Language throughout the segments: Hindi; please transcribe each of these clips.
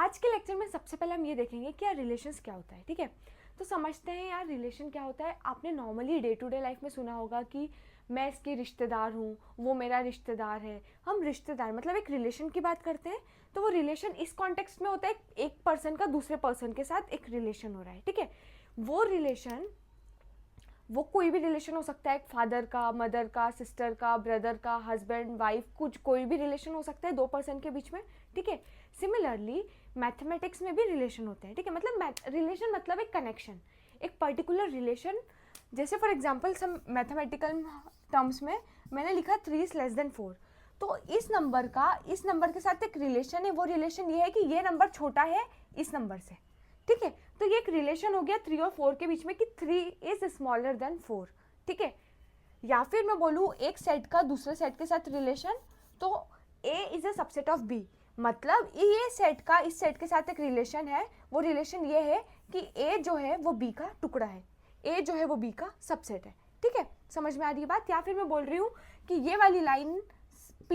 आज के लेक्चर में सबसे पहले हम ये देखेंगे कि यार रिलेशंस क्या होता है। ठीक है, तो समझते हैं यार रिलेशन क्या होता है। आपने normally day to day life में सुना होगा कि मैं इसकी रिश्तेदार हूँ, वो मेरा रिश्तेदार है। हम रिश्तेदार मतलब एक रिलेशन की बात करते हैं, तो वो रिलेशन इस कॉन्टेक्स्ट में होता है एक पर्सन का दूसरे पर्सन के साथ एक रिलेशन हो रहा है। ठीक है, वो रिलेशन वो कोई भी रिलेशन हो सकता है, एक फादर का, मदर का, सिस्टर का, ब्रदर का, हस्बैंड वाइफ, कुछ कोई भी रिलेशन हो सकता है दो पर्सन के बीच में। ठीक है, सिमिलरली मैथमेटिक्स में भी रिलेशन होते हैं। ठीक है, मतलब रिलेशन मतलब एक कनेक्शन, एक पर्टिकुलर रिलेशन। जैसे for example some mathematical terms में मैंने लिखा 3 is less than 4, तो इस नंबर के साथ एक रिलेशन है। वो रिलेशन ये है कि ये नंबर छोटा है इस नंबर से। ठीक है, तो ये एक रिलेशन हो गया 3 और 4 के बीच में कि 3 इज स्मॉलर देन 4। ठीक है, या फिर मैं बोलूँ एक सेट का दूसरे सेट के साथ रिलेशन, तो A is a subset of B, मतलब ये सेट का इस सेट के साथ एक रिलेशन है। वो रिलेशन ये है कि A जो है वो B का टुकड़ा है, A जो है वो B का सबसेट है। ठीक है, समझ में आ रही है बात। या फिर मैं बोल रही हूँ कि ये वाली लाइन P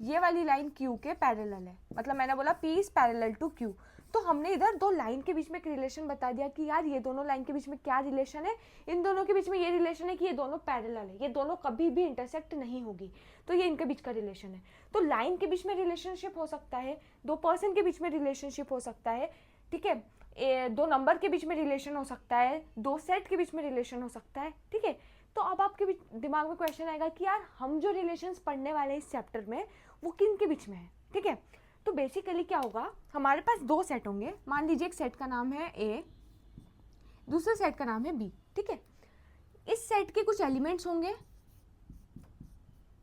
ये वाली लाइन Q के पैरेलल है, मतलब मैंने बोला P is parallel to Q, तो हमने इधर दो लाइन के बीच में एक रिलेशन बता दिया कि यार ये दोनों लाइन के बीच में क्या रिलेशन है। इन दोनों के बीच में ये रिलेशन है कि ये दोनों पैरेलल है, ये दोनों कभी भी इंटरसेक्ट नहीं होगी, तो ये इनके बीच का रिलेशन है। तो लाइन के बीच में रिलेशनशिप हो सकता है, दो पर्सन के बीच में रिलेशनशिप हो सकता है। ठीक है, दो नंबर के बीच में रिलेशन हो सकता है, दो सेट के बीच में रिलेशन हो सकता है। ठीक है, तो अब आपके दिमाग में क्वेश्चन आएगा कि यार हम जो रिलेशंस पढ़ने वाले हैं इस चैप्टर में वो किन के बीच में है। ठीक है, तो बेसिकली क्या होगा, हमारे पास दो सेट होंगे। मान लीजिए एक सेट का नाम है A, दूसरे सेट का नाम है B। ठीक है, इस सेट के कुछ एलिमेंट्स होंगे।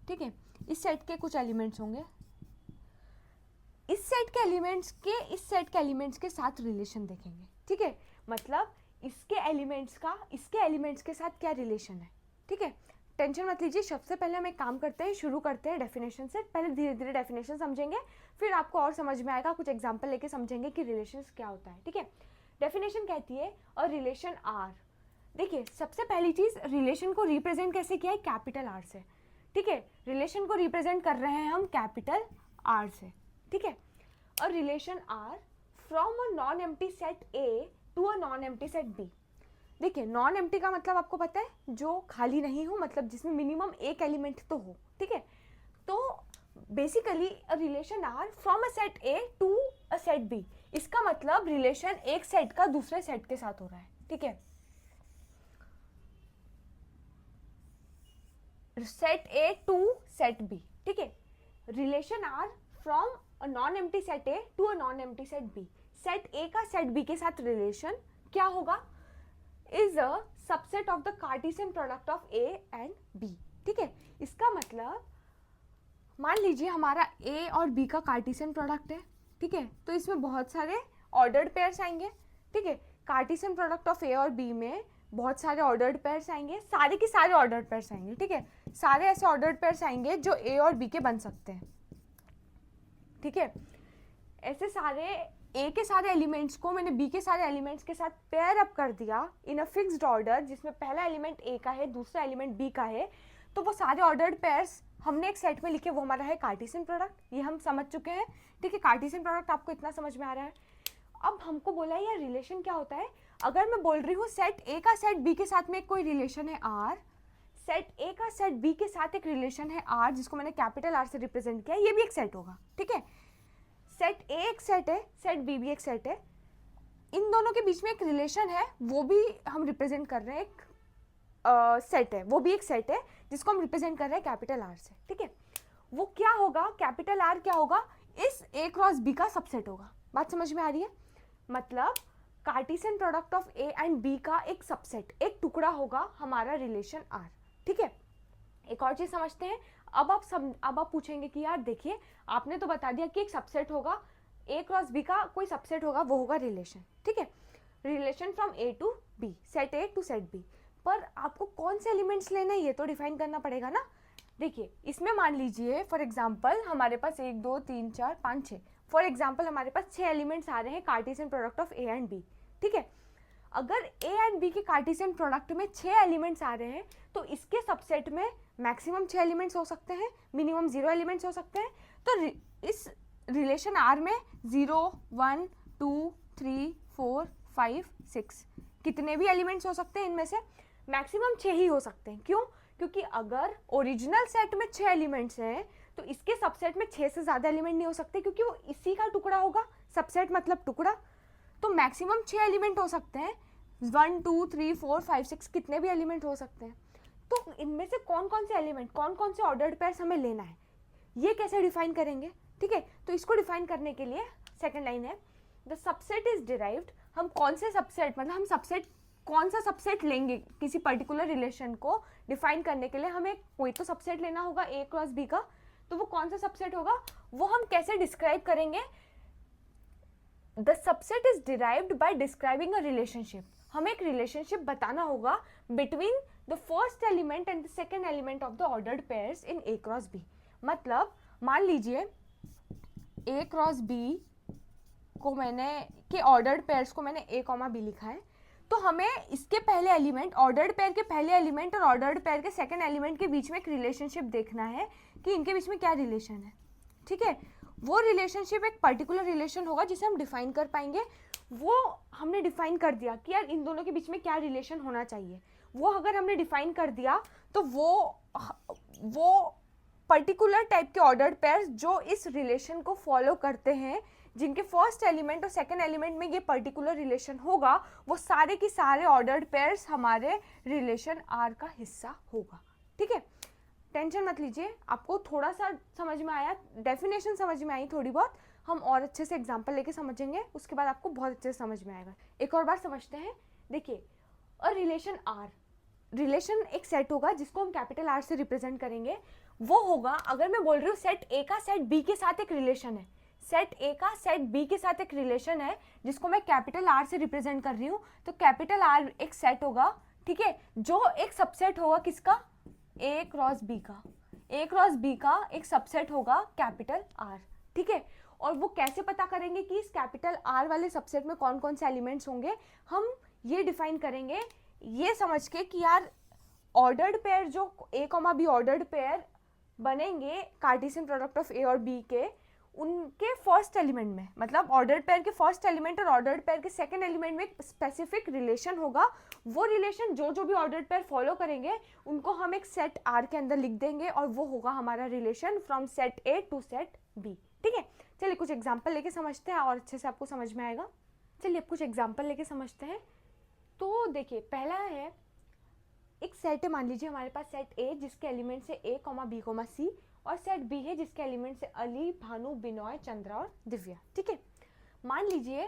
ठीक है, इस सेट के कुछ एलिमेंट्स होंगे, इस सेट के एलिमेंट्स के साथ रिलेशन देखेंगे। ठीक है, मतलब इसके एलिमेंट्स के साथ क्या रिलेशन है। ठीक है, टेंशन मत लीजिए। सबसे पहले हम एक काम करते हैं, शुरू करते हैं डेफिनेशन से। पहले धीरे धीरे डेफिनेशन समझेंगे, फिर आपको और समझ में आएगा, कुछ एग्जांपल लेके समझेंगे कि रिलेशंस क्या होता है। ठीक है, डेफिनेशन कहती है और रिलेशन आर। देखिए, सबसे पहली चीज, रिलेशन को रिप्रेजेंट कैसे किया है, कैपिटल आर से। ठीक है, रिलेशन को रिप्रेजेंट कर रहे हैं हम कैपिटल आर से। ठीक है, और relation R from a non empty set A to a non empty set B. देखिए, नॉन एम्प्टी का मतलब आपको पता है, जो खाली नहीं हो, मतलब जिसमें मिनिमम एक एलिमेंट तो हो। ठीक है, तो basically relation R from a set A to a set B, इसका मतलब रिलेशन एक सेट का दूसरे सेट के साथ हो रहा है। ठीक है, set A to set B. ठीक है, relation R from a non empty set A to a non empty set B. Set A का सेट बी के साथ रिलेशन क्या होगा, is a subset of the Cartesian product of A and B. ठीक है, इसका मतलब मान लीजिए हमारा ए और बी का कार्टेशियन प्रोडक्ट है। ठीक है, तो इसमें बहुत सारे ऑर्डर्ड पेयर्स आएंगे। ठीक है, कार्टेशियन प्रोडक्ट ऑफ ए और बी में बहुत सारे ऑर्डर्ड पेयर्स आएंगे, सारे के सारे ऑर्डर्ड पेयर्स आएंगे। ठीक है, सारे ऐसे ऑर्डर्ड पेयर्स आएंगे जो ए और बी के बन सकते हैं। ठीक है, ऐसे सारे ए के सारे एलिमेंट्स को मैंने बी के सारे एलिमेंट्स के साथ पेयर अप कर दिया इन अ फिक्स्ड ऑर्डर, जिसमें पहला एलिमेंट ए का है, दूसरा एलिमेंट बी का है, तो वो सारे ऑर्डर्ड पेयर्स हमने एक सेट में लिखे, वो हमारा है कार्टेशियन प्रोडक्ट। ये हम समझ चुके हैं। ठीक है, कार्टेशियन प्रोडक्ट आपको इतना समझ में आ रहा है। अब हमको बोला यार रिलेशन क्या होता है। अगर मैं बोल रही हूँ सेट ए का सेट बी के साथ में कोई रिलेशन है आर, सेट ए का सेट बी के साथ एक रिलेशन है आर, जिसको मैंने कैपिटल आर से रिप्रेजेंट किया, ये भी एक सेट होगा। ठीक है, सेट ए एक सेट है, सेट बी भी एक सेट है, इन दोनों के बीच में एक रिलेशन है, वो भी हम रिप्रेजेंट कर रहे हैं, एक सेट है, वो भी एक सेट है जिसको हम रिप्रेजेंट कर रहे हैं कैपिटल आर से। ठीक है, वो क्या होगा, कैपिटल आर क्या होगा, इस ए क्रॉस बी का सबसेट होगा। बात समझ में आ रही है, मतलब Cartesian product of A and B का एक सबसेट, एक टुकड़ा होगा हमारा रिलेशन आर। ठीक है, एक और चीज समझते हैं। अब आप पूछेंगे कि यार देखिए, आपने तो बता दिया कि एक सबसेट होगा, ए क्रॉस बी का कोई सबसेट होगा, वो होगा रिलेशन। ठीक है, relation from A to B, set A to set B, पर आपको कौन से एलिमेंट्स लेना है ये तो डिफाइन करना पड़ेगा ना। देखिए, इसमें मान लीजिए फॉर एग्जांपल हमारे पास 1 2 3 4 5 6, फॉर एग्जांपल हमारे पास 6 एलिमेंट्स आ रहे हैं Cartesian product of A and B. ठीक है, अगर ए एंड बी के कार्टेशियन प्रोडक्ट में 6 एलिमेंट्स आ रहे हैं, तो इसके सबसेट में मैक्सिमम 6 एलिमेंट्स हो सकते हैं, मिनिमम 0 एलिमेंट्स हो सकते हैं। तो इस रिलेशन आर में 0 1 2 3 4 5 6 कितने भी एलिमेंट्स हो सकते हैं, इनमें से मैक्सिमम 6 ही हो सकते हैं। क्यों? क्योंकि अगर ओरिजिनल सेट में 6 एलिमेंट्स हैं तो इसके सबसेट में 6 से ज़्यादा एलिमेंट नहीं हो सकते, क्योंकि वो इसी का टुकड़ा होगा। सबसेट मतलब टुकड़ा। तो मैक्सिमम 6 एलिमेंट हो सकते हैं। 1 2 3 4 5 6 कितने भी एलिमेंट हो सकते हैं। तो इनमें से कौन कौन से एलिमेंट, कौन कौन से ऑर्डर्ड पेयर्स हमें लेना है, ये कैसे डिफाइन करेंगे? ठीक है, तो इसको डिफाइन करने के लिए सेकंड लाइन है, द सबसेट इज डिराइव्ड। हम कौन से सबसेट, मतलब हम सबसेट कौन सा सबसेट लेंगे किसी पर्टिकुलर रिलेशन को डिफाइन करने के लिए, हमें कोई तो सबसेट लेना होगा ए क्रॉस बी का। तो वो कौन सा सबसेट होगा, वो हम कैसे डिस्क्राइब करेंगे? The subset is derived by describing a relationship. हमें एक रिलेशनशिप बताना होगा between the first element and the second element of the ordered pairs in A cross B. मतलब मान लीजिए ए क्रॉस बी को मैंने, के ऑर्डर्ड पेयर्स को मैंने ए कॉमा बी लिखा है, तो हमें इसके पहले एलिमेंट, ऑर्डर्ड पेयर के पहले एलिमेंट और ऑर्डर्ड पेयर के सेकंड एलिमेंट के बीच में एक रिलेशनशिप देखना है कि इनके बीच में क्या रिलेशन है। ठीक है, वो रिलेशनशिप एक पर्टिकुलर रिलेशन होगा जिसे हम डिफाइन कर पाएंगे। वो हमने डिफाइन कर दिया कि यार इन दोनों के बीच में क्या रिलेशन होना चाहिए। वो अगर हमने डिफाइन कर दिया तो वो पर्टिकुलर टाइप के ऑर्डर्ड पेयर्स जो इस रिलेशन को फॉलो करते हैं, जिनके फर्स्ट एलिमेंट और सेकंड एलिमेंट में ये पर्टिकुलर रिलेशन होगा, वो सारे की सारे ऑर्डर्ड पेयर्स हमारे रिलेशन आर का हिस्सा होगा। ठीक है, टेंशन मत लीजिए, आपको थोड़ा सा समझ में आया, डेफिनेशन समझ में आई थोड़ी बहुत, हम और अच्छे से एग्जांपल लेके समझेंगे, उसके बाद आपको बहुत अच्छे से समझ में आएगा। एक और बार समझते हैं। देखिए, अ रिलेशन आर, रिलेशन एक सेट होगा जिसको हम कैपिटल आर से रिप्रेजेंट करेंगे। वो होगा, अगर मैं बोल रही हूँ सेट ए का सेट बी के साथ एक रिलेशन है, सेट ए का सेट बी के साथ एक रिलेशन है जिसको मैं कैपिटल आर से रिप्रेजेंट कर रही हूँ, तो कैपिटल आर एक सेट होगा, ठीक है, जो एक सबसेट होगा किसका, ए क्रॉस बी का। ए क्रॉस बी का एक सबसेट होगा कैपिटल आर। ठीक है, और वो कैसे पता करेंगे कि इस कैपिटल आर वाले सबसेट में कौन कौन से एलिमेंट्स होंगे, हम ये डिफाइन करेंगे ये समझ के कि यार ऑर्डर्ड पेयर जो ए कॉमा बी ऑर्डर्ड पेयर बनेंगे कार्टेशियन प्रोडक्ट ऑफ ए और बी के, उनके फर्स्ट एलिमेंट में, मतलब ऑर्डर्ड पेयर के फर्स्ट एलिमेंट और ऑर्डर्ड पेयर के सेकंड एलिमेंट में एक स्पेसिफिक रिलेशन होगा। वो रिलेशन जो भी ऑर्डर्ड पेयर फॉलो करेंगे उनको हम एक सेट आर के अंदर लिख देंगे और वो होगा हमारा relation from set A to set B. ठीक है, चलिए कुछ एग्जाम्पल लेके समझते हैं और अच्छे से आपको समझ में आएगा। चलिए अब कुछ एग्जाम्पल लेके समझते हैं। तो देखिए, पहला है, एक सेट है, मान लीजिए हमारे पास सेट ए जिसके एलिमेंट से ए कॉमा बी कॉमा सी, और सेट बी है जिसके एलिमेंट से अली, भानु, बिनॉय, चंद्रा और दिव्या। ठीक है, मान लीजिए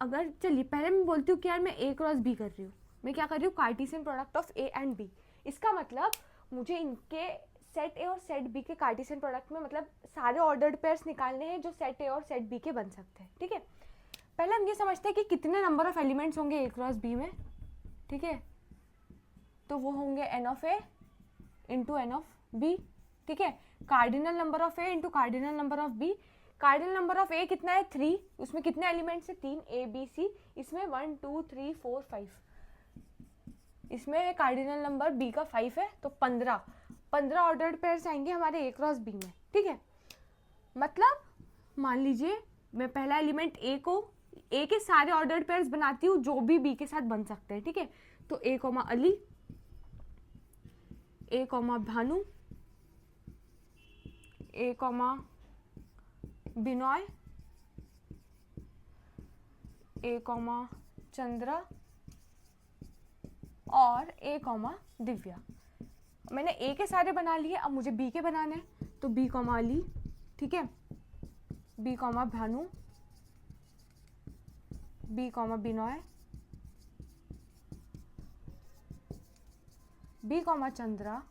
अगर, चलिए पहले मैं बोलती हूँ कि यार मैं ए क्रॉस बी कर रही हूँ, मैं क्या कर रही हूँ, Cartesian product of A and B. इसका मतलब मुझे इनके सेट ए और सेट बी के कार्टेशियन प्रोडक्ट में मतलब सारे ऑर्डर्ड पेयर्स निकालने हैं जो सेट ए और सेट बी के बन सकते हैं। ठीक है, पहले हम ये समझते हैं कि कितने नंबर ऑफ एलिमेंट्स होंगे ए क्रॉस बी में। ठीक है, तो वो होंगे n of A into n of B. ठीक है, cardinal number of A into cardinal number of B. Cardinal number of A कितना है, 3, उसमें कितने एलिमेंट्स है, 3, ए बी सी, इसमें 1 2 3 4 5, इसमें कार्डिनल नंबर बी का 5 है, तो 15 ऑर्डर्ड पेयर्स आएंगे हमारे ए क्रॉस बी में। ठीक है, मतलब मान लीजिए मैं पहला एलिमेंट ए को, ए के सारे ऑर्डर्ड पेयर्स बनाती हूँ जो भी बी के साथ बन सकते हैं। ठीक है, तो ए कॉमा अली, ए कॉमा भानु, ए कॉमा बिनॉय, ए कॉमा चंद्रा और ए कॉमा दिव्या। मैंने ए के सारे बना लिए, अब मुझे बी के बनाने हैं, तो बी कॉमा अली, ठीक है, B comma Bhanu, B comma Binoy, B comma Chandra,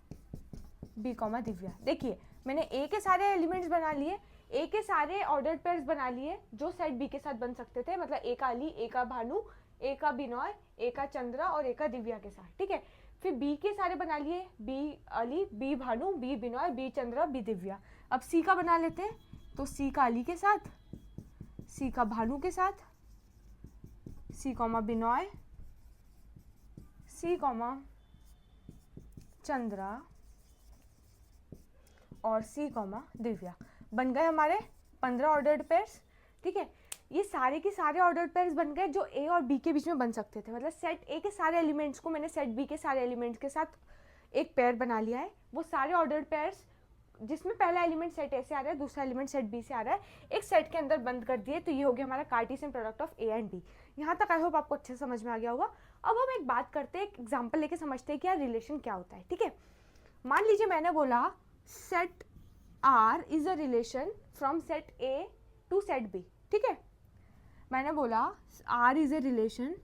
B comma Divya. देखिए मैंने ए के सारे एलिमेंट्स बना लिए, ए के सारे ऑर्डर्ड पेयर्स बना लिए जो सेट बी के साथ बन सकते थे, मतलब ए का अली, ए का भानु, ए का बिनॉय, ए का चंद्रा और ए का दिव्या के साथ। ठीक है, फिर बी के सारे बना लिए, B Ali, B Bhanu, B Binoy, B Chandra, B Divya. अब सी का बना लेते हैं, तो सी का अली के साथ, सी का भानु के साथ, C comma Binoy, C comma Chandra और सी कॉमा दिव्या। बन गए हमारे 15 ऑर्डर्ड पेयर्स, ठीक है। ये सारे के सारे ऑर्डर्ड पेयर्स बन गए जो ए और बी के बीच में बन सकते थे, मतलब सेट ए के सारे एलिमेंट्स को मैंने सेट बी के सारे एलिमेंट्स के साथ एक पेयर बना लिया है। वो सारे ऑर्डर्ड पेयर्स जिसमें पहला एलिमेंट सेट ए से आ रहा है, दूसरा एलिमेंट सेट बी से आ रहा है, एक सेट के अंदर बंद कर दिए, तो ये हो गया हमारा Cartesian product of A and B. यहाँ तक आई होप आपको अच्छे से समझ में आ गया होगा। अब हम एक बात करते हैं, एक एग्जाम्पल लेके समझते हैं कि यार रिलेशन क्या होता है, ठीक है। मान लीजिए मैंने बोला set R is a relation from set A to set B, ठीक है। मैंने बोला R is a relation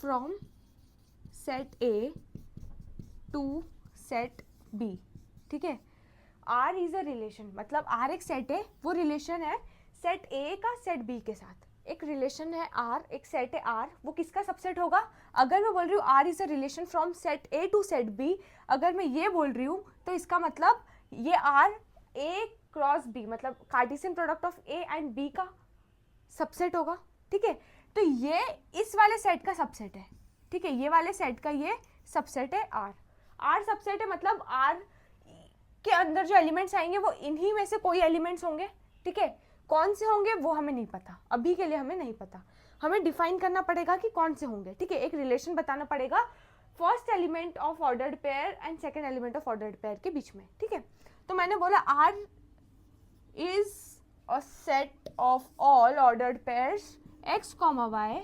from set A to set B, ठीक है। आर इज अ रिलेशन, मतलब आर एक सेट है, वो रिलेशन है सेट ए का सेट बी के साथ। एक रिलेशन है आर, एक सेट है आर, वो किसका सबसेट होगा? अगर मैं बोल रही हूँ R is a relation from set A to set B, अगर मैं ये बोल रही हूँ तो इसका मतलब ये आर ए क्रॉस बी, मतलब Cartesian product of A and B का सबसेट होगा, ठीक है। तो ये इस वाले सेट का सबसेट है, ठीक है। ये वाले सेट का ये सबसेट है आर। आर सबसेट है मतलब आर के अंदर जो एलिमेंट्स आएंगे वो इन्हीं में से कोई एलिमेंट्स होंगे, ठीक है। कौन से होंगे वो हमें नहीं पता, अभी के लिए हमें नहीं पता, हमें डिफाइन करना पड़ेगा कि कौन से होंगे, ठीक है। एक रिलेशन बताना पड़ेगा first element of ordered pair and second element of ordered pair के बीच में, ठीक है। तो मैंने बोला R is a set of all ordered pairs x, y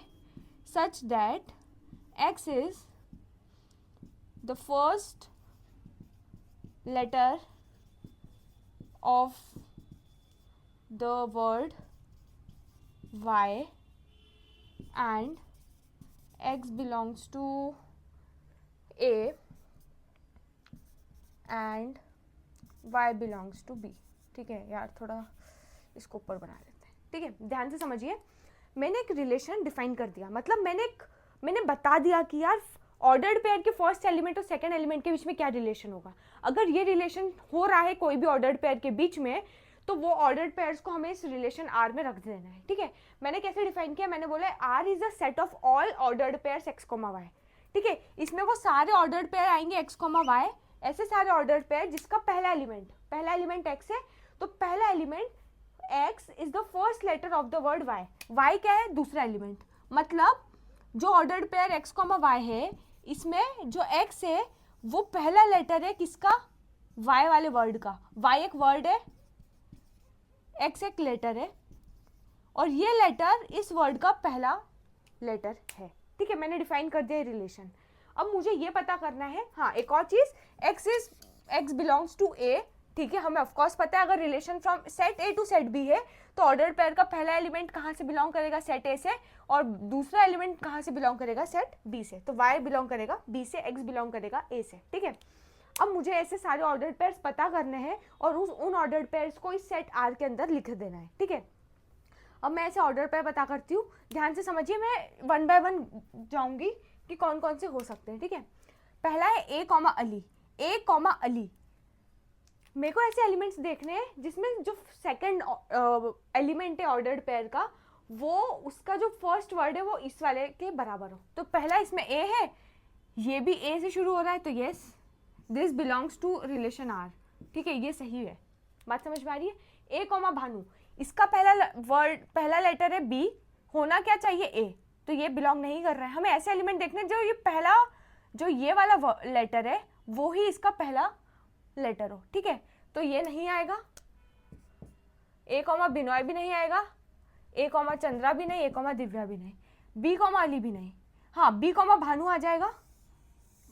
such that x is the first letter of the word y and x belongs to a and y belongs to b, ठीक है। यार थोड़ा इसको ऊपर बना लेते हैं, ठीक है। ध्यान से समझिए, मैंने एक रिलेशन डिफाइन कर दिया, मतलब मैंने बता दिया कि यार ऑर्डर्ड पेयर के फर्स्ट एलिमेंट और सेकंड एलिमेंट के बीच में क्या रिलेशन होगा। अगर ये रिलेशन हो रहा है कोई भी ऑर्डर्ड पेयर के बीच में, तो वो ऑर्डर्ड पेयर्स को हमें इस रिलेशन आर में रख देना है, ठीक है। मैंने कैसे डिफाइन किया? मैंने बोला R is a set of all ordered pairs X comma Y, ठीक है। इसमें वो सारे ऑर्डर्ड पेयर आएंगे एक्स कोमा वाई, ऐसे सारे ऑर्डर्ड पेयर जिसका पहला एलिमेंट एक्स है, तो पहला element x is the first letter of the word y. y क्या है? दूसरा एलिमेंट। मतलब जो ऑर्डर्ड पेयर x, y है, इसमें जो x है वो पहला लेटर है किसका? y वाले वर्ड का। y एक वर्ड है, x एक लेटर है, और ये लेटर इस वर्ड का पहला लेटर है, ठीक है। मैंने डिफाइन कर दिया रिलेशन। अब मुझे ये पता करना है, हाँ एक और चीज, x बिलोंग्स टू a, ठीक है। हमें ऑफकोर्स पता है अगर relation from set A to set B है तो ऑर्डर्ड पेयर का पहला एलिमेंट कहाँ से बिलोंग करेगा? सेट ए से, और दूसरा एलिमेंट कहाँ से बिलोंग करेगा? सेट बी से। तो y बिलोंग करेगा बी से, x बिलोंग करेगा ए से, ठीक है। अब मुझे ऐसे सारे ऑर्डर्ड पेयर्स पता करने हैं और उन ऑर्डर्ड पेयर्स को इस सेट आर के अंदर लिख देना है, ठीक है। अब मैं ऐसे ऑर्डर पेयर पता करती हूँ, ध्यान से समझिए, मैं वन बाय वन जाऊंगी कि कौन कौन से हो सकते हैं, ठीक है। पहला है A comma Ali. A comma Ali, मेरे को ऐसे एलिमेंट्स देखने हैं जिसमें जो सेकंड एलिमेंट है ऑर्डर्ड पेयर का, वो उसका जो फर्स्ट वर्ड है वो इस वाले के बराबर हो। तो पहला इसमें ए है, ये भी ए से शुरू हो रहा है, तो yes this belongs to relation R, ठीक है, ये सही है। बात समझ में आ रही है? ए कॉमा भानु, इसका पहला लेटर है बी, होना क्या चाहिए? ए, तो ये बिलोंग नहीं कर रहा है। हमें ऐसे एलिमेंट देखने जो ये पहला, जो ये वाला लेटर है वो ही इसका पहला लेटर हो, ठीक है। तो ये नहीं आएगा, ए कॉमा बिनॉय भी नहीं आएगा, ए कॉमा चंद्रा भी नहीं, ए कॉमा दिव्या भी नहीं, बी कॉमा अली भी नहीं। हाँ, बी कॉमा भानु आ जाएगा,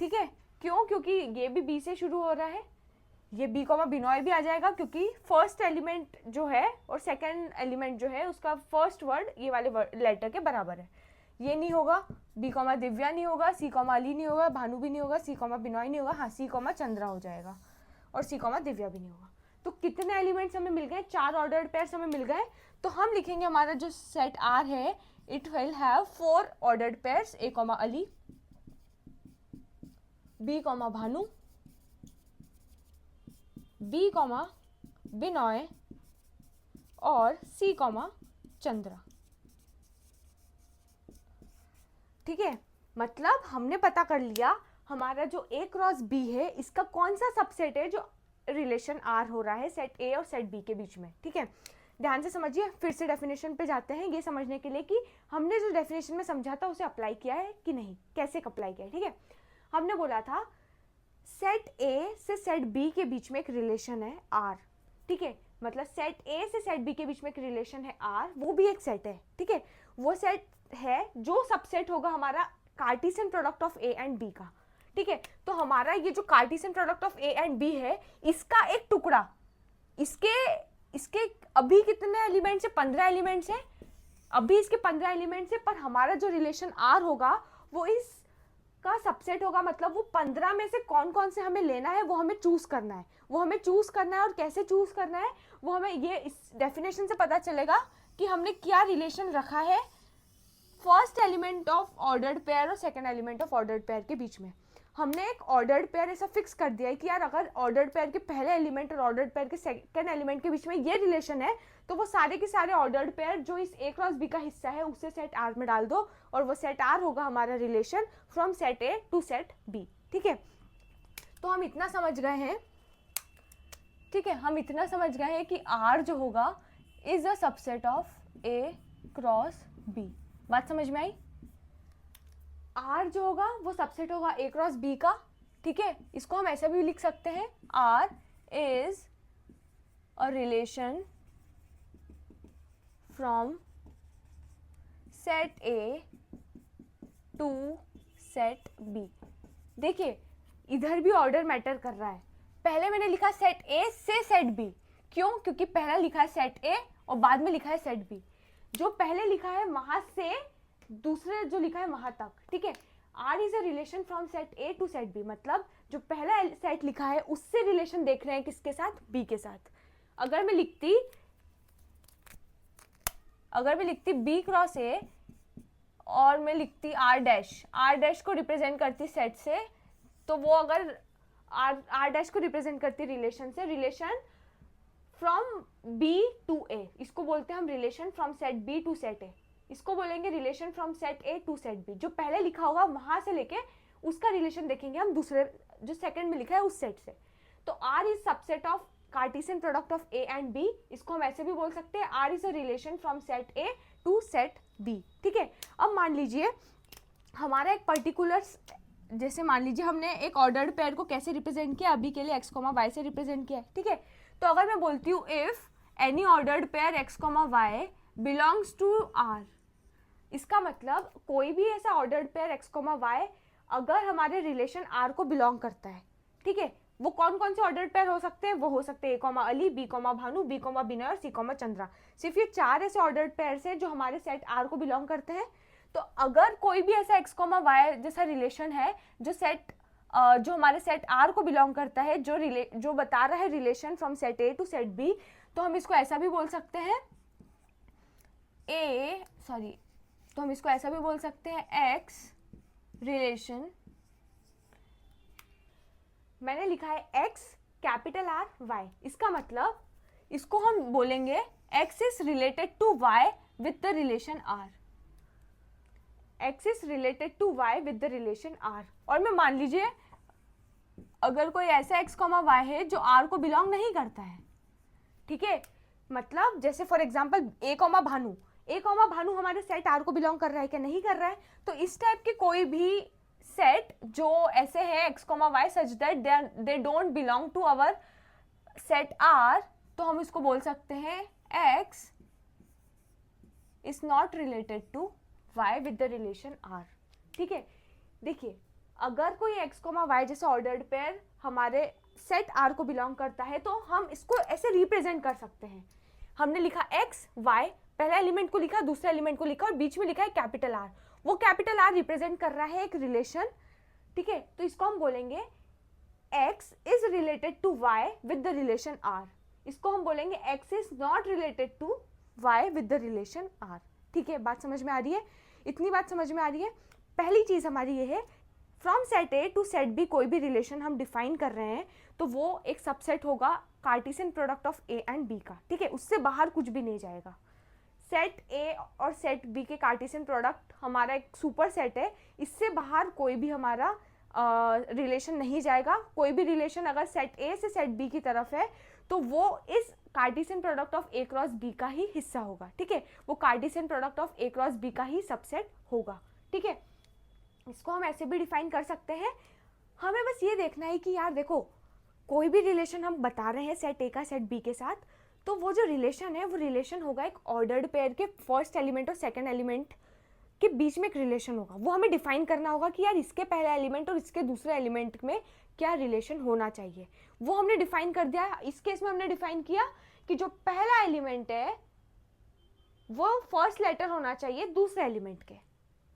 ठीक है। क्यों? क्योंकि ये भी बी से शुरू हो रहा है। ये बी कॉमा बिनॉय भी आ जाएगा क्योंकि फर्स्ट एलिमेंट जो है और सेकंड एलिमेंट जो है उसका फर्स्ट वर्ड ये वाले लेटर के बराबर है। ये नहीं होगा, बी कॉमा दिव्या नहीं होगा, सी कॉमा अली नहीं होगा, भानु भी नहीं होगा, सी कॉमा बिनॉय नहीं होगा, हाँ सी कॉमा चंद्रा हो जाएगा, और सी कॉमा दिव्या भी नहीं होगा। तो कितने एलिमेंट्स हमें मिल गए? 4 ऑर्डर्ड पेयर्स हमें मिल गए। तो हम लिखेंगे हमारा जो सेट आर है, it will have 4 ordered pairs, A comma Ali, B comma Bhanu, B comma Binoy, और सी कॉमा चंद्रा, ठीक है। मतलब हमने पता कर लिया हमारा जो ए क्रॉस बी है इसका कौन सा सबसेट है जो रिलेशन आर हो रहा है सेट ए और सेट बी के बीच में, ठीक है। ध्यान से समझिए, फिर से डेफिनेशन पे जाते हैं ये समझने के लिए कि हमने जो डेफिनेशन में समझा था उसे अप्लाई किया है कि नहीं, कैसे अप्लाई किया है, ठीक है। हमने बोला था सेट ए से सेट बी के बीच में एक रिलेशन है आर, ठीक है। मतलब सेट ए से सेट बी के बीच में एक रिलेशन है आर, वो भी एक सेट है, ठीक है। वो सेट है जो सबसेट होगा हमारा Cartesian product of A and B का, ठीक है। तो हमारा ये जो Cartesian product of A and B है, इसका एक टुकड़ा, इसके अभी कितने एलिमेंट्स है, 15 एलिमेंट्स है, अभी इसके 15 एलिमेंट्स है, पर हमारा जो रिलेशन आर होगा वो इसका सबसेट होगा। मतलब वो 15 में से कौन कौन से हमें लेना है वो हमें चूज करना है, और कैसे चूज करना है वो हमें ये इस डेफिनेशन से पता चलेगा कि हमने क्या रिलेशन रखा है first element of ordered pair और second element of ordered pair के बीच में। हमने एक ऑर्डर्ड पेयर ऐसा फिक्स कर दिया है कि यार अगर ऑर्डर्ड पेयर के पहले एलिमेंट और ऑर्डर्ड पेयर के सेकंड एलिमेंट के बीच में ये रिलेशन है, तो वो सारे के सारे ऑर्डर्ड पेयर जो इस ए क्रॉस बी का हिस्सा है उसे सेट आर में डाल दो, और वो सेट आर होगा हमारा relation from set A to set B, ठीक है। तो हम इतना समझ गए हैं, ठीक है, हम इतना समझ गए हैं कि आर जो होगा is a subset of A cross B. बात समझ में आई? आर जो होगा वो सबसेट होगा ए क्रॉस बी का, ठीक है। इसको हम ऐसा भी लिख सकते हैं, R is a relation from set A to set B. देखिए इधर भी ऑर्डर मैटर कर रहा है। पहले मैंने लिखा सेट ए से सेट बी, क्यों? क्योंकि पहला लिखा है सेट ए और बाद में लिखा है सेट बी। जो पहले लिखा है वहां से दूसरे जो लिखा है वहां तक, ठीक है। R is a relation from set A to set B, मतलब जो पहला सेट लिखा है उससे रिलेशन देख रहे हैं किसके साथ? बी के साथ। अगर मैं लिखती बी क्रॉस ए और मैं लिखती आर डैश को रिप्रेजेंट करती सेट से, तो वो अगर आर डैश को रिप्रेजेंट करती रिलेशन से, relation from B to A, इसको बोलते हैं हम relation from set B to set A. इसको बोलेंगे relation from set A to set B. जो पहले लिखा होगा वहां से लेके उसका रिलेशन देखेंगे हम दूसरे जो सेकंड में लिखा है उस सेट से। तो R is subset of Cartesian product of A and B. इसको हम ऐसे भी बोल सकते हैं, R is a relation from set A to set B, ठीक है। अब मान लीजिए हमारा एक पर्टिकुलर, जैसे मान लीजिए हमने एक ऑर्डर्ड पेयर को कैसे रिप्रेजेंट किया, अभी के लिए एक्स कॉमा वाई से रिप्रेजेंट किया है, ठीक है। तो अगर मैं बोलती हूँ if any ordered pair X comma Y belongs to R, इसका मतलब कोई भी ऐसा ordered pair X comma Y अगर हमारे रिलेशन आर को बिलोंग करता है, ठीक है। वो कौन कौन से ऑर्डर्ड पेयर हो सकते हैं? वो हो सकते हैं A comma Ali, B comma Bhanu, B comma Binay और सी कॉमा चंद्रा। सिर्फ ये 4 ऐसे ऑर्डर्ड पेयर्स हैं जो हमारे सेट आर को बिलोंग करते हैं। तो अगर कोई भी ऐसा एक्स कॉमा वाई जैसा रिलेशन है जो हमारे सेट आर को बिलोंग करता है, जो बता रहा है relation from set A to set B, तो हम इसको ऐसा भी बोल सकते हैं तो हम इसको ऐसा भी बोल सकते हैं एक्स रिलेशन, मैंने लिखा है एक्स कैपिटल आर वाई। इसका मतलब इसको हम बोलेंगे X is related to Y with the relation R. X is related to Y with the relation R. और मैं मान लीजिए अगर कोई ऐसा एक्स कॉमा वाई है जो आर को बिलोंग नहीं करता है, ठीक है। मतलब जैसे for example A comma Bhanu हमारे सेट आर को बिलोंग कर रहा है क्या? नहीं कर रहा है। तो इस टाइप के कोई भी सेट जो ऐसे है X comma Y such that they don't belong to our set R, तो हम इसको बोल सकते हैं X is not related to Y with the relation R, ठीक है। देखिए अगर कोई एक्स कॉमा वाई जैसा ऑर्डर्ड पेयर हमारे सेट आर को बिलोंग करता है तो हम इसको ऐसे रिप्रेजेंट कर सकते हैं। हमने लिखा एक्स वाई, पहला एलिमेंट को लिखा, दूसरे एलिमेंट को लिखा और बीच में लिखा है कैपिटल आर। वो कैपिटल आर रिप्रेजेंट कर रहा है एक रिलेशन, ठीक है। तो इसको हम बोलेंगे X is related to Y with the relation R. इसको हम बोलेंगे X is not related to Y with the relation R, ठीक है। बात समझ में आ रही है? इतनी बात समझ में आ रही है। पहली चीज हमारी ये है, from set A to set B कोई भी रिलेशन हम डिफाइन कर रहे हैं तो वो एक सबसेट होगा Cartesian product of A and B का, ठीक है। उससे बाहर कुछ भी नहीं जाएगा। सेट ए और सेट बी के कार्टेशियन प्रोडक्ट हमारा एक सुपर सेट है, इससे बाहर कोई भी हमारा रिलेशन नहीं जाएगा। कोई भी रिलेशन अगर सेट ए से सेट बी की तरफ है तो वो इस Cartesian product of A cross B का ही हिस्सा होगा, ठीक है, वो Cartesian product of A cross B का ही सबसेट होगा, ठीक है। इसको हम ऐसे भी डिफाइन कर सकते हैं। हमें बस ये देखना है कि यार देखो, कोई भी रिलेशन हम बता रहे हैं सेट ए का सेट बी के साथ, तो वो जो रिलेशन है वो रिलेशन होगा एक ऑर्डर्ड पेयर के फर्स्ट एलिमेंट और सेकंड एलिमेंट के बीच में एक रिलेशन होगा। वो हमें डिफाइन करना होगा कि यार इसके पहला एलिमेंट और इसके दूसरे एलिमेंट में क्या रिलेशन होना चाहिए, वो हमने डिफाइन कर दिया। इस केस में हमने डिफाइन किया कि जो पहला एलिमेंट है वो फर्स्ट लेटर होना चाहिए दूसरे एलिमेंट के,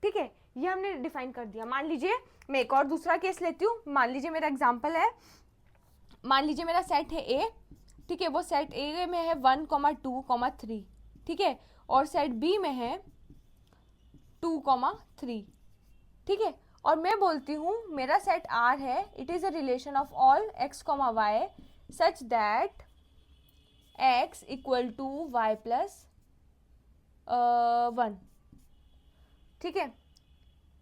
ठीक है, ये हमने डिफाइन कर दिया। मान लीजिए मैं एक और दूसरा केस लेती हूँ। मान लीजिए मेरा एग्जांपल है, मान लीजिए मेरा सेट है ए, ठीक है, वो सेट ए में है 1, 2, 3, ठीक है, और सेट बी में है 2, 3, ठीक है, और मैं बोलती हूँ मेरा सेट आर है, it is a relation of all x, y such that x equal to y plus 1, ठीक है,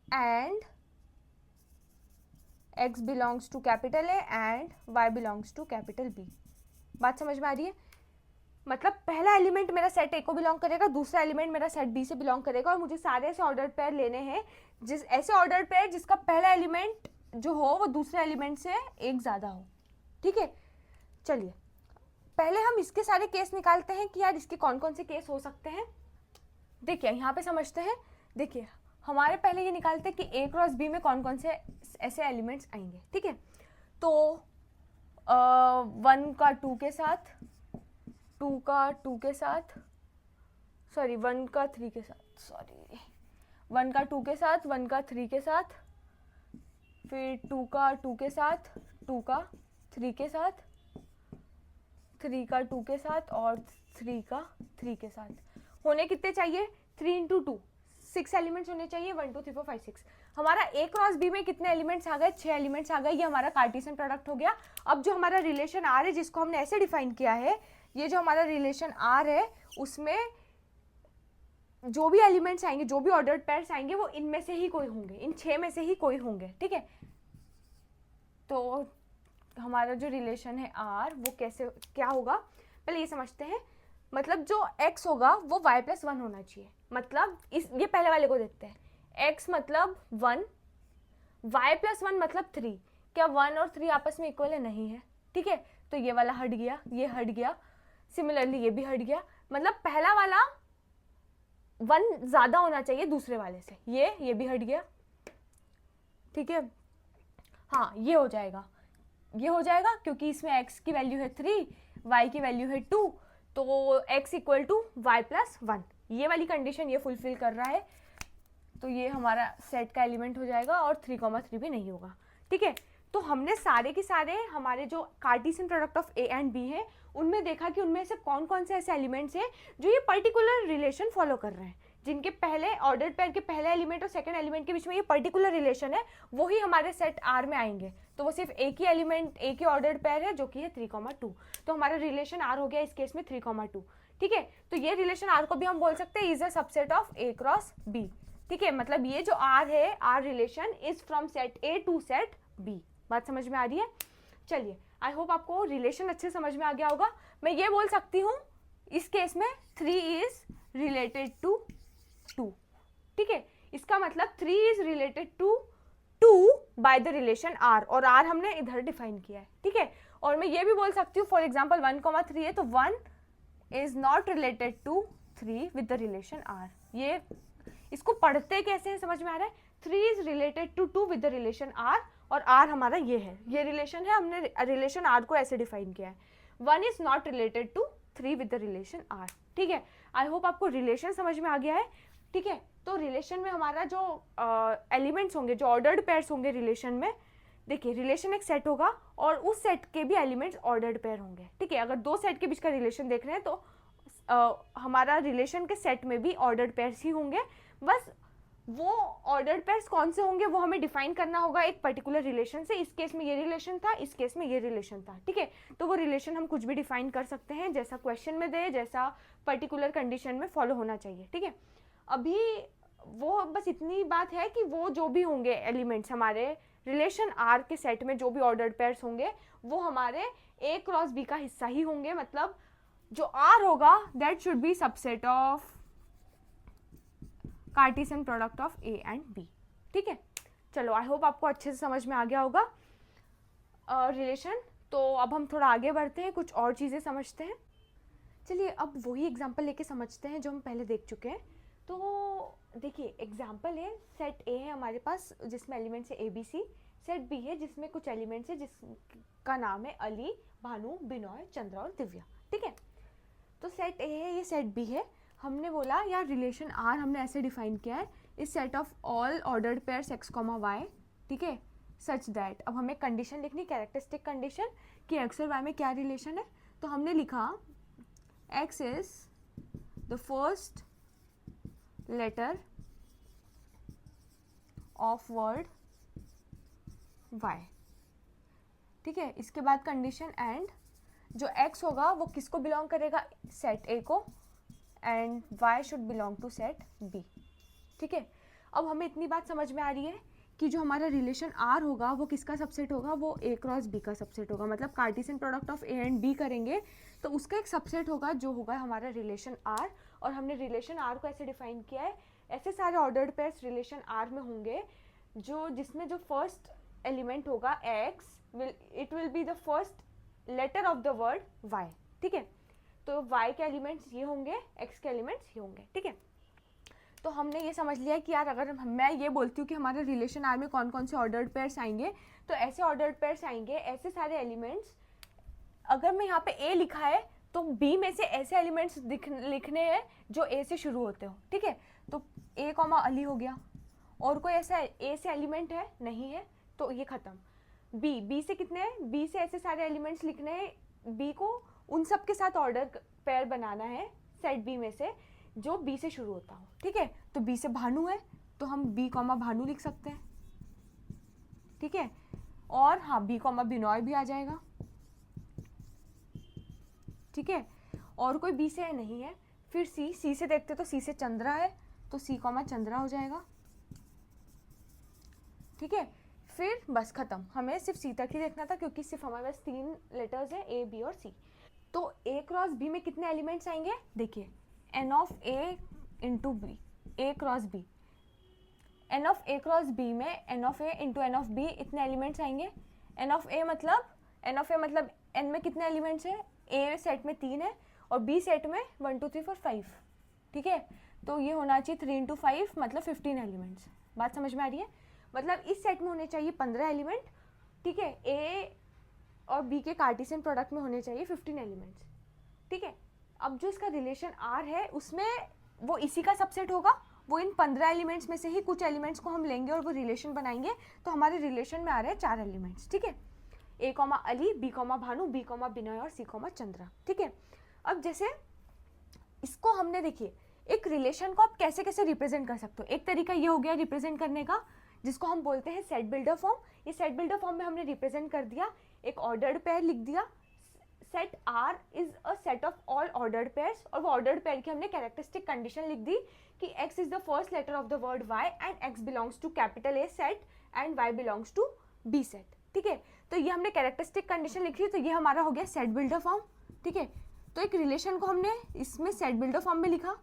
and x belongs to capital A and y belongs to capital B. बात समझ में आ रही है? मतलब पहला एलिमेंट मेरा सेट ए को बिलोंग करेगा, दूसरा एलिमेंट मेरा सेट बी से बिलोंग करेगा, और मुझे सारे ऐसे ऑर्डर्ड पेयर लेने हैं, जिस ऐसे ऑर्डर्ड पेयर जिसका पहला एलिमेंट जो हो वो दूसरे एलिमेंट से एक ज़्यादा हो, ठीक है। चलिए पहले हम इसके सारे केस निकालते हैं कि यार इसके कौन कौन से केस हो सकते हैं। देखिए यहाँ पे समझते हैं। देखिए हमारे पहले ये निकालते हैं कि ए क्रॉस बी में कौन कौन से ऐसे एलिमेंट्स आएंगे, ठीक है। तो 1 का 2 के साथ, 2 का 2 के साथ, सॉरी 1 का 3 के साथ, सॉरी 1 का 2 के साथ, 1 का 3 के साथ, फिर 2 का 2 के साथ, 2 का 3 के साथ, 3 का 2 के साथ और 3 का 3 के साथ। होने कितने चाहिए? 3 इंटू 2, 6 एलिमेंट्स होने चाहिए। 1 2 3 4 5 6। हमारा ए क्रॉस बी में कितने एलिमेंट्स आ गए? 6 एलिमेंट्स आ गए। ये हमारा कार्टेशियन प्रोडक्ट हो गया। अब जो हमारा रिलेशन आर है जिसको हमने ऐसे डिफाइन किया है, ये जो हमारा रिलेशन आर है उसमें जो भी एलिमेंट्स आएंगे, जो भी ऑर्डर्ड पेयर्स आएंगे वो इनमें से ही कोई होंगे, इन 6 में से ही कोई होंगे, ठीक है। तो हमारा जो रिलेशन है आर वो कैसे क्या होगा पहले ये समझते हैं। मतलब जो x होगा वो y प्लस 1 होना चाहिए। मतलब इस ये पहले वाले को देखते हैं। x मतलब 1, y प्लस 1 मतलब 3। क्या 1 और 3 आपस में इक्वल है? नहीं है, ठीक है। तो ये वाला हट गया, ये हट गया, सिमिलरली ये भी हट गया। मतलब पहला वाला 1 ज़्यादा होना चाहिए दूसरे वाले से, ये भी हट गया, ठीक है। हाँ ये हो जाएगा, ये हो जाएगा क्योंकि इसमें x की वैल्यू है 3, y की वैल्यू है 2, तो x equal to Y plus 1, ये वाली कंडीशन ये फुलफिल कर रहा है। तो ये हमारा सेट का एलिमेंट हो जाएगा और 3,3 भी नहीं होगा, ठीक है। तो हमने सारे के सारे हमारे जो Cartesian product of A and B है उनमें देखा कि उनमें से कौन कौन से ऐसे एलिमेंट्स हैं जो ये पर्टिकुलर रिलेशन फॉलो कर रहे हैं, जिनके पहले ऑर्डर्ड पेयर के पहले एलिमेंट और सेकंड एलिमेंट के बीच में ये पर्टिकुलर रिलेशन है, वो ही हमारे सेट आर में आएंगे। तो वो सिर्फ एक ही एलिमेंट, एक ही ऑर्डर्ड पेयर है जो कि है 3,2। तो हमारा रिलेशन आर हो गया इस केस में 3,2, ठीक है। तो ये रिलेशन आर को भी हम बोल सकते हैं is a subset of A cross B, ठीक है। मतलब ये जो आर है, R relation is from set A to set B. बात समझ में आ रही है? चलिए आई होप आपको रिलेशन अच्छे समझ में आ गया होगा। मैं ये बोल सकती हूँ इस केस में 3 इज रिलेटेड टू 2, ठीक है। इसका मतलब 3 is related to 2 by the relation R, और आर हमने इधर डिफाइन किया है, ठीक है। और मैं ये भी बोल सकती हूँ फॉर एग्जाम्पल 1,3 है तो 1 is not related to 3 with the relation R. ये इसको पढ़ते कैसे हैं समझ में आ रहा है? 3 is related to 2 with the relation R, और आर हमारा ये है, ये रिलेशन है, हमने रिलेशन आर को ऐसे डिफाइन किया है। 1 is not related to 3 with the relation R, ठीक है। आई होप आपको रिलेशन समझ में आ गया है, ठीक है। तो रिलेशन में हमारा जो एलिमेंट्स होंगे, जो ऑर्डर्ड पेयर्स होंगे रिलेशन में, देखिए रिलेशन एक सेट होगा और उस सेट के भी एलिमेंट्स ऑर्डर्ड पेयर होंगे, ठीक है। अगर 2 सेट के बीच का रिलेशन देख रहे हैं तो हमारा रिलेशन के सेट में भी ऑर्डर्ड पेयर्स ही होंगे। बस वो ऑर्डर्ड पेयर्स कौन से होंगे वो हमें डिफाइन करना होगा एक पर्टिकुलर रिलेशन से। इस केस में ये रिलेशन था, इस केस में ये रिलेशन था, ठीक है। तो वो रिलेशन हम कुछ भी डिफाइन कर सकते हैं, जैसा क्वेश्चन में दे, जैसा पर्टिकुलर कंडीशन में फॉलो होना चाहिए, ठीक है। अभी वो बस इतनी बात है कि वो जो भी होंगे एलिमेंट्स हमारे रिलेशन आर के सेट में जो भी ऑर्डर्ड पेयर्स होंगे वो हमारे ए क्रॉस बी का हिस्सा ही होंगे, मतलब जो आर होगा that should be subset of Cartesian product of A and B. ठीक है, चलो आई होप आपको अच्छे से समझ में आ गया होगा रिलेशन। तो अब हम थोड़ा आगे बढ़ते हैं, कुछ और चीज़ें समझते हैं। चलिए अब वही एग्जांपल लेके समझते हैं जो हम पहले देख चुके हैं। तो देखिए एग्जांपल है, सेट ए है हमारे पास जिसमें एलिमेंट्स है A B C, set B है जिसमें कुछ एलिमेंट्स है जिसका नाम है अली, भानु, बिनोय, चंद्रा और दिव्या। ठीक है, तो सेट ए है, ये सेट बी है। हमने बोला यार रिलेशन आर हमने ऐसे डिफाइन किया है, इस set of all ordered pairs X comma Y, ठीक है, सच दैट। अब हमें कंडीशन लिखनी, कैरेक्टरिस्टिक कंडीशन कि एक्स और वाई में क्या रिलेशन है। तो हमने लिखा X is the first letter of word Y. ठीक है, इसके बाद कंडीशन एंड जो x होगा वो किसको बिलोंग करेगा, सेट A को, and y should belong to set B। ठीक है, अब हमें इतनी बात समझ में आ रही है कि जो हमारा रिलेशन R होगा वो किसका सबसेट होगा, वो A क्रॉस B का सबसेट होगा। मतलब Cartesian product of A and B करेंगे तो उसका एक सबसेट होगा जो होगा हमारा रिलेशन R। और हमने रिलेशन R को ऐसे डिफाइन किया है, ऐसे सारे ऑर्डर्ड पेयर्स रिलेशन R में होंगे जो जिसमें जो फर्स्ट एलिमेंट होगा x it will be the first letter of the word y। ठीक है, तो y के एलिमेंट्स ये होंगे, x के एलिमेंट्स ये होंगे। ठीक है, तो हमने ये समझ लिया कि यार अगर मैं ये बोलती हूँ कि हमारे रिलेशन आर में कौन कौन से ऑर्डर्ड पेयर्स आएंगे, तो ऐसे ऑर्डर्ड पेयर्स आएंगे, ऐसे सारे एलिमेंट्स। अगर मैं यहाँ पे a लिखा है तो b में से ऐसे एलिमेंट्स लिखने हैं जो a से शुरू होते हो। ठीक है, तो a कॉमा अली हो गया, और कोई ऐसा a से एलिमेंट है नहीं है तो ये खत्म। b से कितने हैं, b से ऐसे सारे एलिमेंट्स लिखने हैं, b को उन सब के साथ ऑर्डर पेयर बनाना है सेट b में से जो b से शुरू होता हो। ठीक है, तो b से भानु है तो हम b कॉमा भानु लिख सकते हैं। ठीक है, और हाँ b कॉमा बिनोय भी आ जाएगा। ठीक है, और कोई b से नहीं है। फिर c से देखते तो c से चंद्रा है तो c कॉमा चंद्रा हो जाएगा। ठीक है, फिर बस खत्म, हमें सिर्फ सी तक ही देखना था क्योंकि सिर्फ हमारे पास 3 लेटर्स हैं ए बी और सी। तो ए क्रॉस बी में कितने एलिमेंट्स आएंगे, देखिए n of A into B, A cross B, n of A cross B में n of A into n of B इतने एलिमेंट्स आएंगे। एन ऑफ ए मतलब एन में कितने एलिमेंट्स हैं, ए सेट में 3 है और बी सेट में 1 2 3 4 5। ठीक है, तो ये होना चाहिए 3 इंटू 5 मतलब 15 एलिमेंट्स। बात समझ में आ रही है, मतलब इस सेट में होने चाहिए 15 एलिमेंट। ठीक है, ए और बी के कार्टेशियन प्रोडक्ट में होने चाहिए 15 एलिमेंट्स। ठीक है, अब जो इसका रिलेशन आर है उसमें वो इसी का सबसेट होगा, वो इन 15 एलिमेंट्स में से ही कुछ एलिमेंट्स को हम लेंगे और वो रिलेशन बनाएंगे। तो हमारे रिलेशन में आ रहे हैं 4 एलिमेंट्स। ठीक है, A comma Ali, B comma Bhanu, B comma Binoy और सी कॉमा चंद्रा। ठीक है, अब जैसे इसको हमने देखिए एक रिलेशन को आप कैसे कैसे रिप्रेजेंट कर सकते हो। एक तरीका ये हो गया रिप्रेजेंट करने का जिसको हम बोलते हैं सेट बिल्डर फॉर्म। ये सेट बिल्डर फॉर्म में हमने रिप्रेजेंट कर दिया, एक ऑर्डर्ड पेयर लिख दिया, set R is a set of all ordered pairs, और वो ऑर्डर्ड पेयर की हमने कैरेक्टरिस्टिक कंडीशन लिख दी कि x is the first letter of the word y and x belongs to capital A set and y belongs to B set. ठीक है, तो ये हमने कैरेक्टरिस्टिक कंडीशन लिखी, तो ये हमारा हो गया सेट बिल्डर फॉर्म। ठीक है, तो एक रिलेशन को हमने इसमें सेट बिल्डर फॉर्म में लिखा।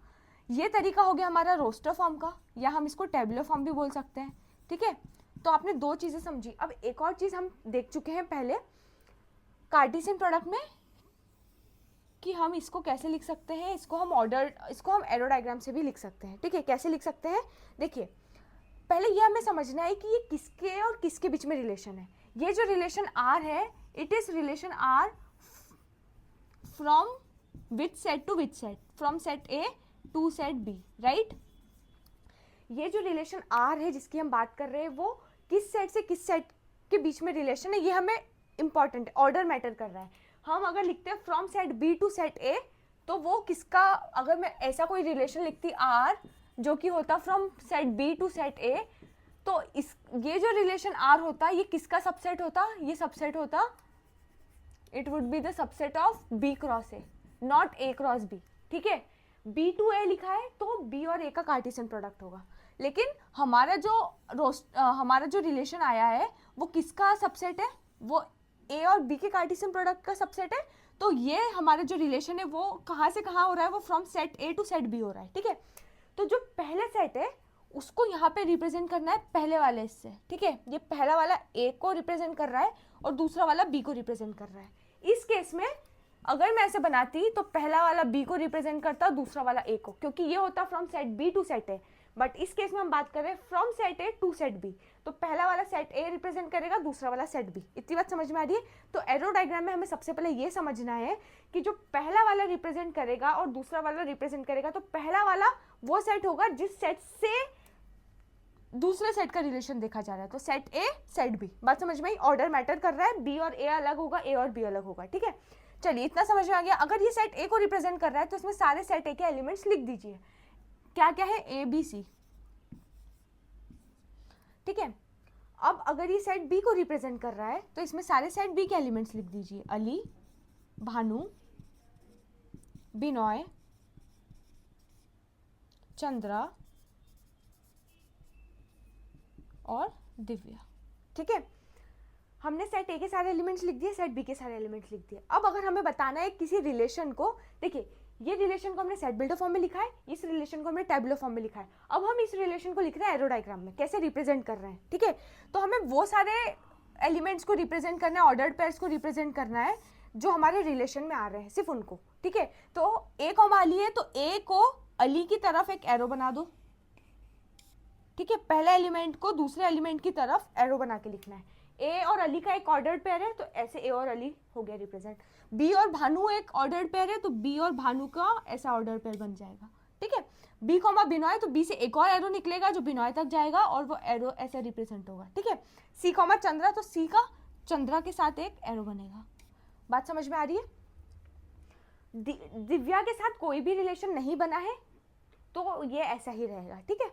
ये तरीका हो गया हमारा रोस्टर फॉर्म का, या हम इसको टेबुलर फॉर्म भी बोल सकते हैं। ठीक है, तो आपने 2 चीज़ें समझी। अब एक और चीज़ हम देख चुके हैं पहले कार्टेशियन प्रोडक्ट में कि हम इसको कैसे लिख सकते हैं, इसको हम एरो डायग्राम से भी लिख सकते हैं। ठीक है, कैसे लिख सकते हैं, देखिए पहले ये हमें समझना है कि ये किसके और किसके बीच में रिलेशन है। ये जो रिलेशन आर है it is relation R from which set to which set, from set A to set B, right. ये जो रिलेशन आर है जिसकी हम बात कर रहे हैं वो किस सेट से किस सेट के बीच में रिलेशन है, ये हमें इंपॉर्टेंट है, ऑर्डर मैटर कर रहा है। हम अगर लिखते हैं from set B to set A तो वो किसका, अगर मैं ऐसा कोई रिलेशन लिखती आर जो कि होता from set B to set A, तो ये जो रिलेशन आर होता ये किसका सबसेट होता, ये सबसेट होता, it would be the subset of B cross A, not A cross B. ठीक है, बी टू ए लिखा है तो बी और ए का कार्टेशियन प्रोडक्ट होगा। लेकिन हमारा जो रिलेशन आया है वो किसका सबसेट है, वो ए और बी के कार्टेशियन प्रोडक्ट का सबसेट है। तो ये हमारा जो रिलेशन है वो कहाँ से कहाँ हो रहा है, वो from set A to set B हो रहा है, ठीक है। तो जो पहला सेट है उसको यहाँ पे रिप्रेजेंट करना है पहले वाले इससे, ठीक है। ये पहला वाला ए को रिप्रेजेंट कर रहा है और दूसरा वाला बी को रिप्रेजेंट कर रहा है। इस केस में अगर मैं ऐसे बनाती तो पहला वाला बी को रिप्रेजेंट करता, दूसरा वाला ए को, क्योंकि ये होता from set B to set A. But इस केस में हम बात कर रहे हैं from set A to set B, तो पहला वाला सेट ए रिप्रेजेंट करेगा, दूसरा वाला सेट बी। इतनी बात समझ में आ रही है। तो एरो डायग्राम में हमें सबसे पहले ये समझना है कि जो पहला वाला रिप्रेजेंट करेगा और दूसरा वाला रिप्रेजेंट करेगा, तो पहला वाला वो सेट होगा जिस सेट से दूसरे सेट का रिलेशन देखा जा रहा है। तो सेट ए सेट बी, बात समझ में आई। ऑर्डर मैटर कर रहा है, बी और ए अलग होगा, ए और बी अलग होगा, ठीक है। चलिए इतना समझ में आ गया। अगर ये सेट ए को रिप्रेजेंट कर रहा है तो इसमें सारे सेट ए के एलिमेंट्स लिख दीजिए। क्या क्या है, ए बी सी, ठीक है। अब अगर ये सेट बी को रिप्रेजेंट कर रहा है तो इसमें सारे सेट बी के एलिमेंट्स लिख दीजिए। अली, भानु, बिनॉय, चंद्रा और दिव्या, ठीक है। हमने सेट ए के सारे एलिमेंट्स लिख दिए, सेट बी के सारे एलिमेंट्स लिख दिए। अब अगर हमें बताना है किसी रिलेशन को, देखिए ये रिलेशन को हमने सेट बिल्डर फॉर्म में लिखा है, इस रिलेशन को हमने टेबुलर फॉर्म में लिखा है। अब हम इस रिलेशन को लिख रहे हैं एरो डायग्राम में, कैसे रिप्रेजेंट कर रहे हैं, ठीक है। तो हमें वो सारे एलिमेंट्स को रिप्रेजेंट करना है, ऑर्डर्ड पेयर्स को रिप्रेजेंट करना है जो हमारे रिलेशन में आ रहे हैं, सिर्फ उनको, ठीक है। तो ए कॉमा अली है, तो ए को अली की तरफ एक एरो बना दो, ठीक है। पहले एलिमेंट को दूसरे एलिमेंट की तरफ एरो बना के लिखना है। ए और अली का एक ऑर्डर्ड पेयर है, तो ऐसे ए और अली हो गया रिप्रेजेंट। बी और भानु एक ऑर्डर्ड पेयर है, तो बी और भानु का ऐसा ऑर्डर्ड पेयर बन जाएगा, ठीक है। बी कॉमा बिनॉय, तो बी से एक और एरो निकलेगा जो बिनॉय तक जाएगा और वो एरो ऐसे रिप्रेजेंट होगा, ठीक है। सी कॉमा चंद्रा, तो सी का चंद्रा के साथ एक एरो बनेगा। बात समझ में आ रही है। दिव्या के साथ कोई भी रिलेशन नहीं बना है तो ये ऐसा ही रहेगा, ठीक है।